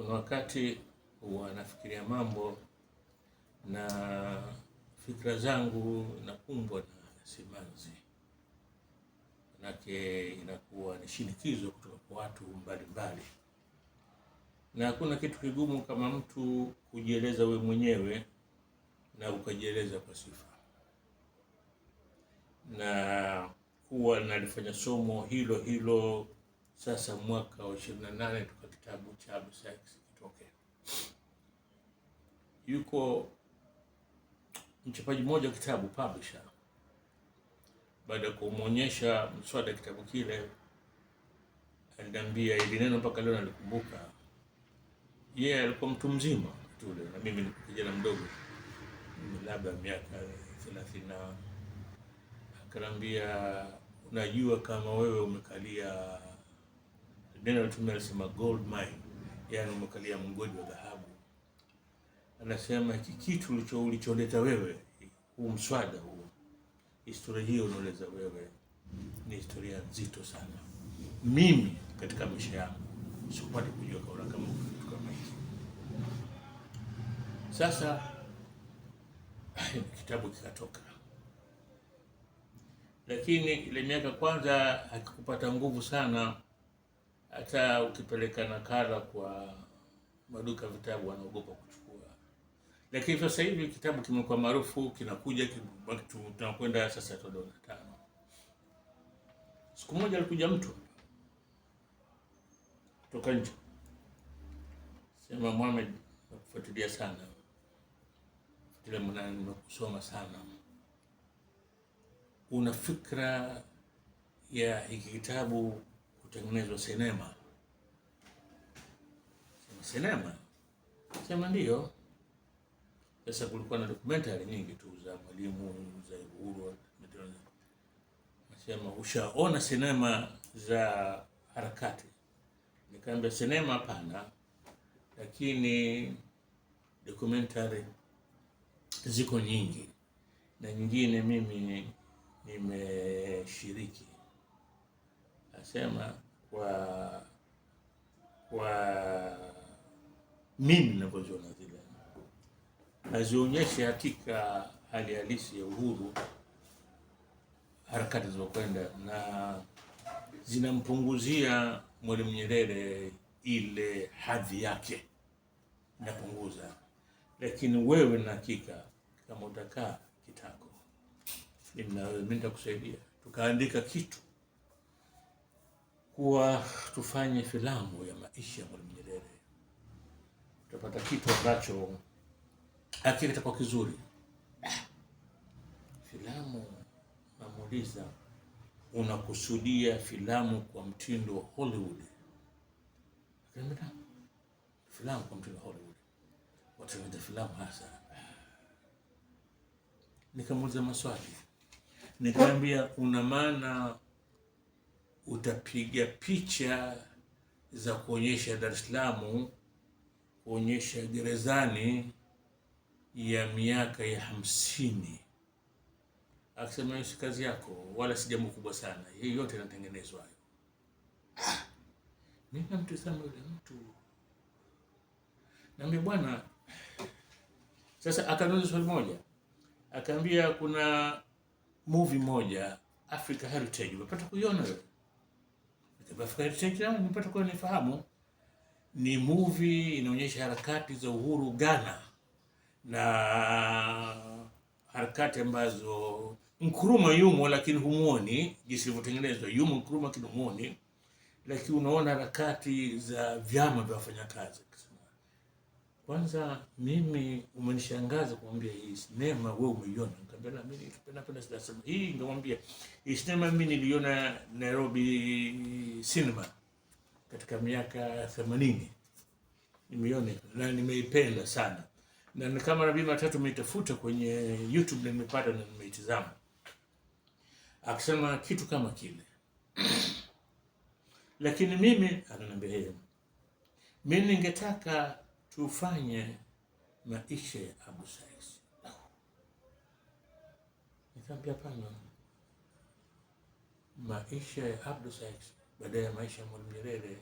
Kuna wakati huwa nafikiria mambo na fikra zangu nakumbwa na simanzi, manake inakuwa ni shinikizo kutoka kwa watu mbalimbali, na hakuna kitu kigumu kama mtu kujieleza we mwenyewe na ukajieleza kwa sifa. Na huwa nalifanya somo hilo hilo sasa mwaka wa 28 toka kitabu cha Abu Sykes kitoke. Yuko mchapaji mmoja wa kitabu, publisher, baada ya kumuonyesha mswada kitabu kile, aliniambia ili neno mpaka leo nalikumbuka. Yeye alikuwa mtu mzima tule, na mimi ni kijana mdogo, labda miaka 30. Akaniambia, unajua kama wewe umekalia, neno alitumia alisema gold mine, yani umekalia mgodi wa dhahabu. Anasema hiki kitu ulicholeta wewe, huu mswada huu, historia hiyo unaeleza wewe, ni historia nzito sana. Mimi katika maisha yangu sikupata kujua kaula kama kitu kama hiki. Sasa kitabu kikatoka, lakini ile miaka kwanza hakikupata nguvu sana. Hata ukipeleka nakala kwa maduka vitabu wanaogopa kuchukua. Lakini sasa hivi kitabu kimekuwa maarufu, kinakuja, tunakwenda sasa $5. Siku moja alikuja mtu kutoka nje, sema, Mohamed, nakufuatilia sana, nimekusoma sana, una fikra ya hiki kitabu kutengenezwa sinema? Sinema? Sema ndio. Sasa kulikuwa na documentary nyingi tu za Mwalimu, za Uhuru. Nasema, ushaona sinema za harakati? Nikamwambia sinema hapana, lakini documentary ziko nyingi, na nyingine mimi nimeshiriki. Nasema kwa mimi ninavyoziona zile hazionyeshe hakika hali halisi ya uhuru, harakati zilizokwenda, na zinampunguzia Mwalimu Nyerere ile hadhi yake, napunguza. Lakini wewe na hakika kama utakaa kitako, mimi nitakusaidia, tukaandika kitu kuwa tufanye filamu ya maisha ya Mwalimu Nyerere. Tutapata kitu ambacho hakika kitakuwa kizuri. Filamu, namuuliza, unakusudia filamu kwa mtindo wa Hollywood? Akaniambia, filamu kwa mtindo wa Hollywood. Wataenda filamu hasa? Nikamuuliza maswali. Nikamwambia, una maana utapiga picha za kuonyesha Dar es Salaam, kuonyesha gerezani ya miaka ya 50? Akasema, hiyo si kazi yako, wala si jambo kubwa sana, hii yote inatengenezwa hayo. Mimi namtazama yule mtu, naambia, bwana. Sasa akaniuliza swali moja, akaambia, kuna movie moja Africa Heritage, umepata kuiona wewe? Africa Heritage nimepata nifahamu. Ni movie inaonyesha harakati za uhuru Ghana, na harakati ambazo Nkrumah yumo lakini humuoni jinsi ilivyotengenezwa. Yumo Nkrumah lakini humuoni, lakini unaona harakati za vyama vya wafanyakazi. Kwanza mimi umenishangaza kumwambia hii sinema wewe umeiona. Nikamwambia, mimi napenda sinema hii. Nikamwambia, hii sinema mimi niliona Nairobi Cinema katika miaka 80. Nimeiona na nimeipenda sana, na kama na bima 3 nimeitafuta kwenye YouTube na nimepata na nimeitazama. Akisema kitu kama kile. Lakini mimi ananiambia, mimi ningetaka tufanye maisha ya Abu Sykes. Nikamwambia, hapana, maisha ya Abu Sykes baada ya maisha ya Mwalimu Nyerere,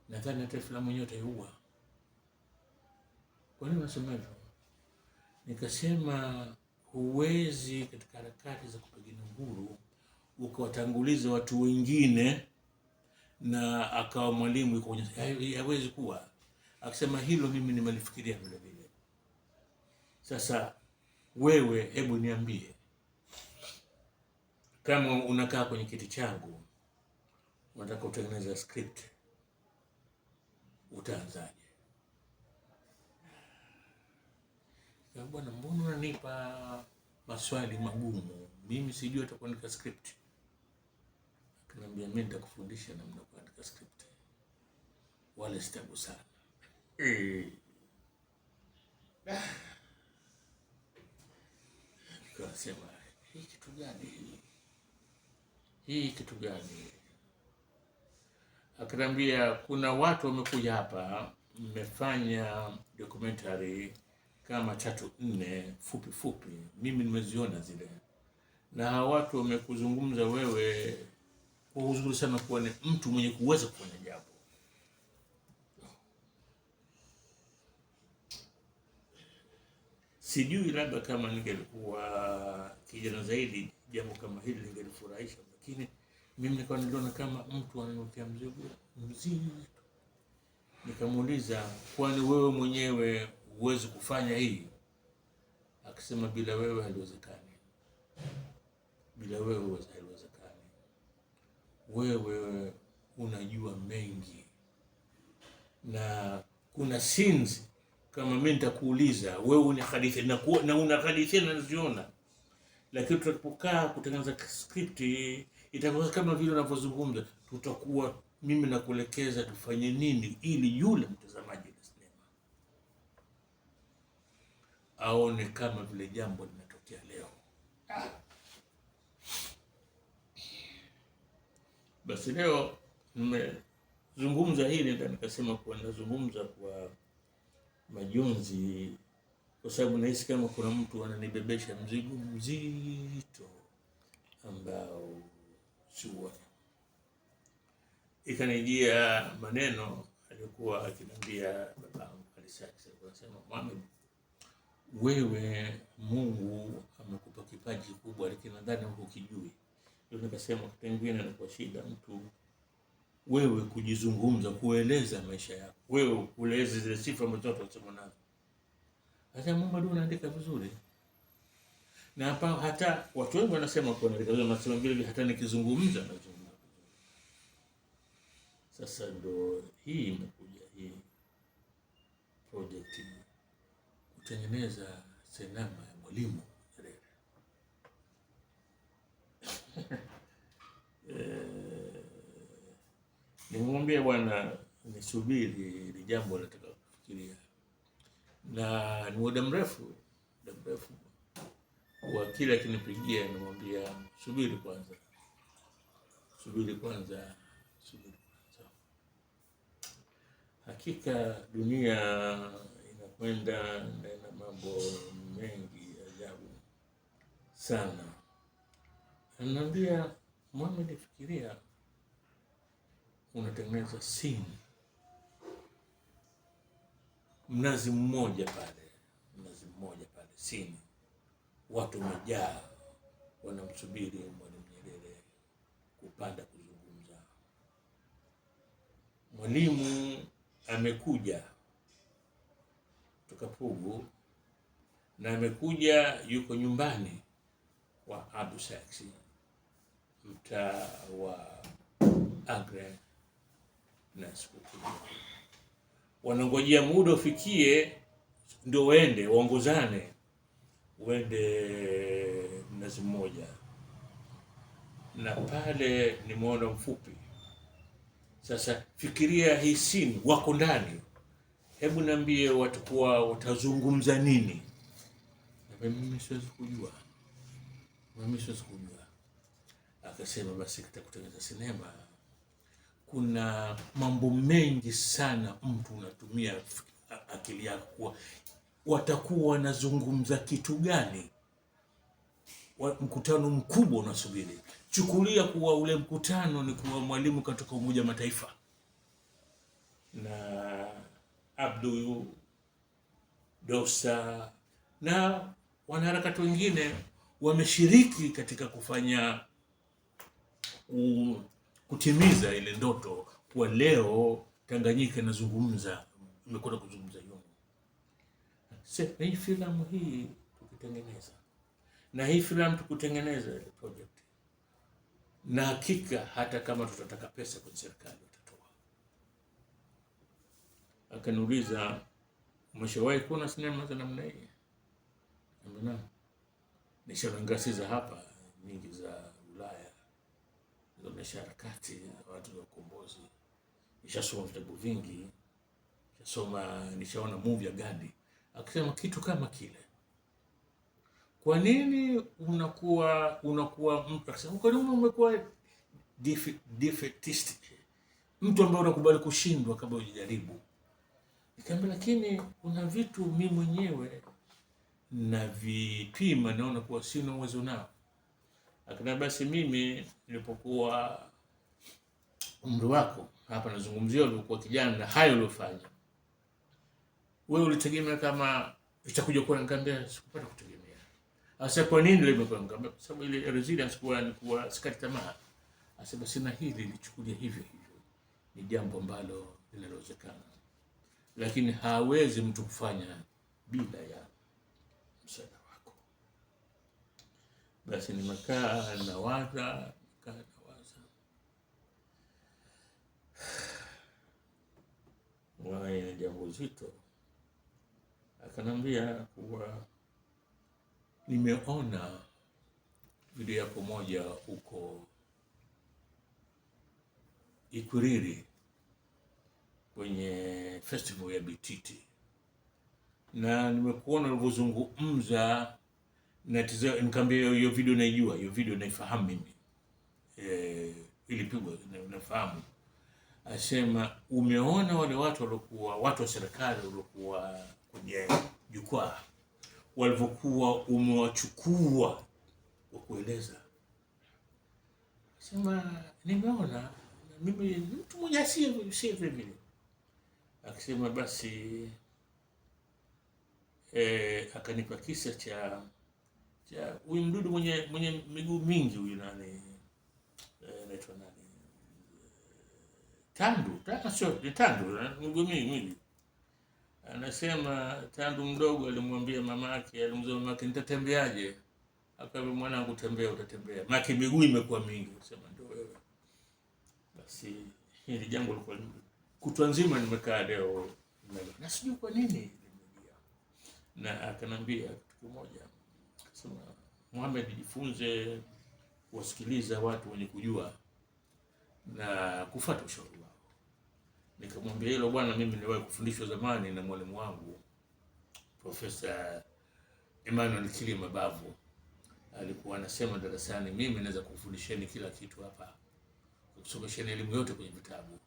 nadhani hata filamu yote huwa Kwa nini nasema hivyo? Nikasema huwezi katika harakati za kupigania uhuru ukawatanguliza watu wengine na akawa mwalimu yuko kwenye, hawezi kuwa. Akisema hilo mimi nimelifikiria vile vile. Sasa wewe hebu niambie, kama unakaa kwenye kiti changu unataka utengeneze script, utaanzaje? Bwana, mbona unanipa maswali magumu? Mimi sijui hata kuandika script. Akaniambia mimi nitakufundisha namna kuandika script, wala sitabu sana. Nikasema hii kitu gani hii? Hii kitu gani? Akaniambia kuna watu wamekuja hapa, mmefanya documentary kama 3-4 fupi, mimi nimeziona zile, na hawa watu wamekuzungumza wewe kwa uzuri sana, kuwa ni mtu mwenye kuweza kufanya jambo. Sijui labda kama ningelikuwa kijana zaidi jambo kama hili lingenifurahisha, lakini mimi niliona kama mtu ananitia mzigo mzito. Nikamuuliza, kwani wewe mwenyewe huwezi kufanya hii? Akisema bila wewe haliwezekani. Bila wewe haliwezekani. Wewe unajua mengi, na kuna scenes kama mimi nitakuuliza wewe una hadithi na una hadithi naziona, lakini tutapokaa kutengeneza script itakuwa kama vile unavyozungumza. Tutakuwa mimi nakuelekeza tufanye nini ili yule mtazamaji wa sinema aone kama vile jambo linatokea leo. Basi leo nimezungumza hili, ndio nikasema kuwa nazungumza kwa majonzi, kwa sababu nahisi kama kuna mtu ananibebesha mzigo mzito ambao sio. Ikanijia maneno alikuwa akiniambia babangu Alisaki, anasema, Mohamed, wewe Mungu amekupa kipaji kikubwa, lakini nadhani hukijui. Ndio nikasema pengine inakuwa shida mtu wewe kujizungumza, kueleza maisha yako, wewe kueleza zile sifa ambazo watu wanasema nazo. Hata Mungu ndio anaandika vizuri. Na hapa hata watu wengi wanasema kwa anaandika vizuri, nasema vile hata nikizungumza nazungumza. Sasa ndo hii imekuja hii project kutengeneza sinema ya Mwalimu Nyerere. Nimwambia bwana nisubiri, ni jambo nataka kufikiria, na ni muda mrefu wa kila kinipigia nimwambia subiri kwanza. Hakika dunia inakwenda na mambo mengi ajabu sana. Ananiambia, Mohamed, fikiria unatengeneza scene mnazi mmoja pale scene, watu wamejaa wanamsubiri Mwalimu Nyerere kupanda kuzungumza. Mwalimu amekuja kutoka Pugu na amekuja yuko nyumbani wa Abu Saksi, mtaa wa Agre, na sikukuu wanangojea muda ufikie ndio waende waongozane, uende mnazi mmoja, na pale ni muona mfupi. Sasa fikiria hii scene, wako ndani, hebu niambie watakuwa watazungumza nini? Na mimi siwezi kujua. Akasema basi katika kutengeneza sinema kuna mambo mengi sana mtu unatumia akili yako, kwa watakuwa wanazungumza kitu gani, mkutano mkubwa unasubiri. Chukulia kuwa ule mkutano ni kuwa Mwalimu kutoka Umoja wa Mataifa na Abdu Dosa na wanaharakati wengine wameshiriki katika kufanya kutimiza ile ndoto kwa leo Tanganyika inazungumza, imekwenda kuzungumza Yungu. Na hii filamu hii tukitengeneza, na hii filamu tukutengeneza ile project, na hakika hata kama tutataka pesa kwenye serikali watatoa. Akaniuliza, umeshawahi kuona sinema za namna hii? Naam, nishaona ngasi za hapa nyingi za Ulaya zinaonyesha harakati watu wa ukombozi. Nishasoma vitabu vingi, nishaona movie ya Gandhi. Akisema kitu kama kile. Kwa nini unakuwa mtu akisema kwa nini umekuwa defeatistic? Mtu ambaye unakubali kushindwa kabla hujajaribu. Nikamwambia lakini kuna vitu mimi mwenyewe na vipima naona kuwa sina uwezo nao. Akina basi mimi nilipokuwa umri wako, hapa nazungumzia ulikuwa kijana na hayo uliyofanya, wewe ulitegemea kama itakuja kuwa? Nikamwambia sikupata kutegemea. Asa kwa nini leo nikamwambia? Kwa sababu ile resilience kuwa sikati tamaa. Asa sina hili lichukulia hivyo hivyo, ni jambo ambalo linalowezekana, lakini hawezi mtu kufanya bila ya msaada wako. Basi nimekaa nawaza ni jambo zito. Akanambia kuwa nimeona video yako moja huko Ikwiriri kwenye festival ya Bititi, na nimekuona ulivyozungumza na nikamwambia hiyo video naijua, hiyo video naifahamu mimi, ilipigwa nafahamu. Asema umeona wale watu waliokuwa watu wa serikali waliokuwa kwenye jukwaa walivyokuwa umewachukua kwa kueleza. Asema nimeona mimi mtu mmoja asiye vile. Akisema basi akanipa kisa cha huyu mdudu mwenye miguu mingi, huyu nani anaitwa nani, Tandu, miguu mingi. Anasema Tandu mdogo alimwambia mamake, nitatembeaje? Akamwambia mwanangu, tembea, utatembea. Maki miguu imekuwa mingi. Anasema ndio wewe. Basi hili jambo lilikuwa kutwa nzima nimekaa leo na sijui kwa nini. Na akanambia kitu kimoja. Akasema Mohamed, jifunze kuwasikiliza watu wenye kujua na kufuata ushauri wao. Nikamwambia hilo bwana, mimi niliwahi kufundishwa zamani na mwalimu wangu Profesa Emmanuel Kili Mabavu. Alikuwa anasema darasani, mimi naweza kufundisheni kila kitu hapa, kusomesheni elimu yote kwenye vitabu,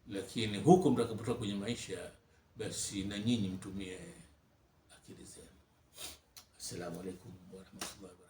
lakini huko mtakapotoka kwenye maisha, basi na nyinyi mtumie akili zenu. Assalamu alaikum warahmatullahi wabarakatuh.